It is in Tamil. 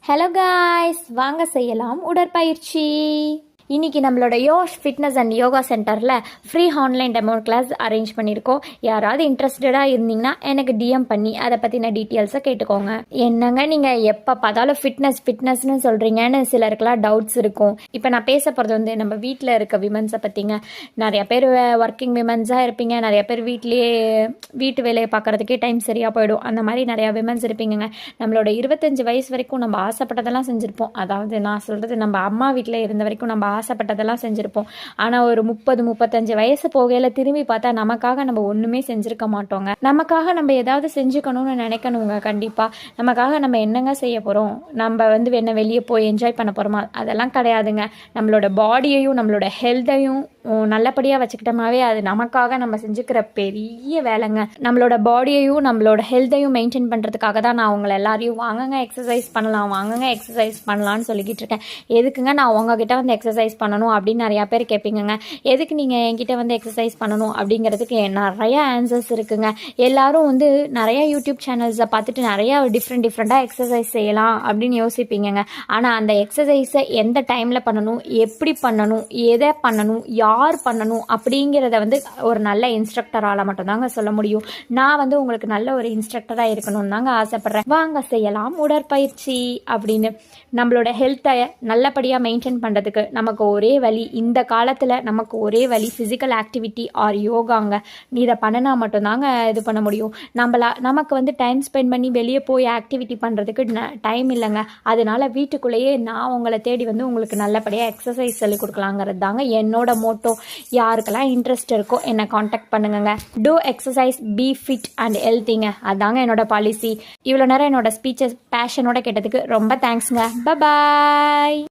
ஹலோ காய்ஸ், வாங்க செய்யலாம் உடற்பயிற்சி. இன்னைக்கு நம்மளோட யோஷ் ஃபிட்னஸ் அண்ட் யோகா சென்டரில் free online demo class arrange பண்ணியிருக்கோம். யாராவது இன்ட்ரெஸ்டடாக இருந்தீங்கன்னா எனக்கு டிஎம் பண்ணி அதை பற்றின டீட்டெயில்ஸை கேட்டுக்கோங்க. என்னங்க நீங்கள் எப்போ பார்த்தாலும் ஃபிட்னஸ்னு சொல்கிறீங்கன்னு சிலருக்குலாம் டவுட்ஸ் இருக்கும். இப்போ நான் பேச போகிறது வந்து நம்ம வீட்டில் இருக்க விமன்ஸை பற்றிங்க. நிறைய பேர் ஒர்க்கிங் விமன்ஸாக இருப்பீங்க, நிறைய பேர் வீட்டு வேலையை பார்க்குறதுக்கே டைம் சரியாக போயிடும். அந்த மாதிரி நிறையா விமன்ஸ் இருப்பீங்க. நம்மளோட 25 வயசு வரைக்கும் நம்ம ஆசைப்பட்டதெல்லாம் செஞ்சுருப்போம். அதாவது நான் சொல்கிறது, நம்ம அம்மா வீட்டில் இருந்த வரைக்கும் நம்ம ஆசைப்பட்டதெல்லாம் செஞ்சுருப்போம். ஆனால் ஒரு 30-35 வயசு போகையில் திரும்பி பார்த்தா நமக்காக நம்ம ஒன்றுமே செஞ்சுருக்க மாட்டோங்க. நமக்காக நம்ம ஏதாவது செஞ்சுக்கணும்னு நினைக்கணுங்க. கண்டிப்பாக நமக்காக நம்ம என்னங்க செய்ய போகிறோம்? நம்ம வந்து என்ன வெளியே போய் என்ஜாய் பண்ண போகிறோமா? அதெல்லாம் கிடையாதுங்க. நம்மளோட பாடியையும் நம்மளோட ஹெல்த்தையும் நல்லபடியாக வச்சுக்கிட்டோமாவே அது நமக்காக நம்ம செஞ்சுக்கிற பெரிய வேலைங்க. நம்மளோட பாடியையும் நம்மளோட ஹெல்த்தையும் மெயின்டைன் பண்ணுறதுக்காக தான் நான் உங்களை எல்லாரையும் வாங்குங்க எக்ஸசைஸ் பண்ணலாம்னு சொல்லிக்கிட்டு இருக்கேன். எதுக்குங்க நான் உங்ககிட்ட வந்து எக்ஸசைஸ் பண்ணணும் அப்படின்னு நிறையா பேர் கேட்பீங்க. எதுக்கு நீங்கள் என்கிட்ட வந்து எக்ஸசைஸ் பண்ணணும் அப்படிங்கிறதுக்கு நிறைய ஆன்சர்ஸ் இருக்குங்க. எல்லாரும் வந்து நிறைய யூடியூப் சேனல்ஸை பார்த்துட்டு நிறையா டிஃப்ரெண்ட்டாக எக்ஸசைஸ் செய்யலாம் அப்படின்னு யோசிப்பீங்க. ஆனால் அந்த எக்ஸசைஸை எந்த டைமில் பண்ணணும், எப்படி பண்ணணும், எதை பண்ணணும், யார் பண்ணணும் அப்படிங்கிறத வந்து ஒரு நல்ல இன்ஸ்ட்ரக்டரால் மட்டும்தாங்க சொல்ல முடியும். நான் வந்து உங்களுக்கு நல்ல ஒரு இன்ஸ்ட்ரக்டராக இருக்கணும்னு தாங்க ஆசைப்பட்றேன். வாங்க செய்யலாம் உடற்பயிற்சி அப்படின்னு. நம்மளோட ஹெல்த்தை நல்லபடியாக மெயின்டைன் பண்ணுறதுக்கு நமக்கு ஒரே வழி, இந்த காலத்தில் நமக்கு ஒரே வழி ஃபிசிக்கல் ஆக்டிவிட்டி ஆர் யோகாங்க. இதை பண்ணினா மட்டும்தாங்க இது பண்ண முடியும். நமக்கு வந்து டைம் ஸ்பெண்ட் பண்ணி வெளியே போய் ஆக்டிவிட்டி பண்ணுறதுக்கு டைம் இல்லைங்க. அதனால வீட்டுக்குள்ளேயே நான் உங்களை தேடி வந்து உங்களுக்கு நல்லபடியாக எக்ஸசைஸ் சொல்லி கொடுக்கலாங்கிறது தாங்க என்னோட மோட்டோ. யாருக்கெல்லாம் இன்ட்ரெஸ்ட் இருக்கோ என்னை காண்டாக்ட் பண்ணுங்க. Do exercise, be fit and ஹெல்த்திங்க. அதாங்க என்னோட பாலிசி. இவ்வளோ நேரம் என்னோட ஸ்பீச்சஸ் பேஷனோட கேட்டதுக்கு ரொம்ப தேங்க்ஸ்ங்க. பாய்.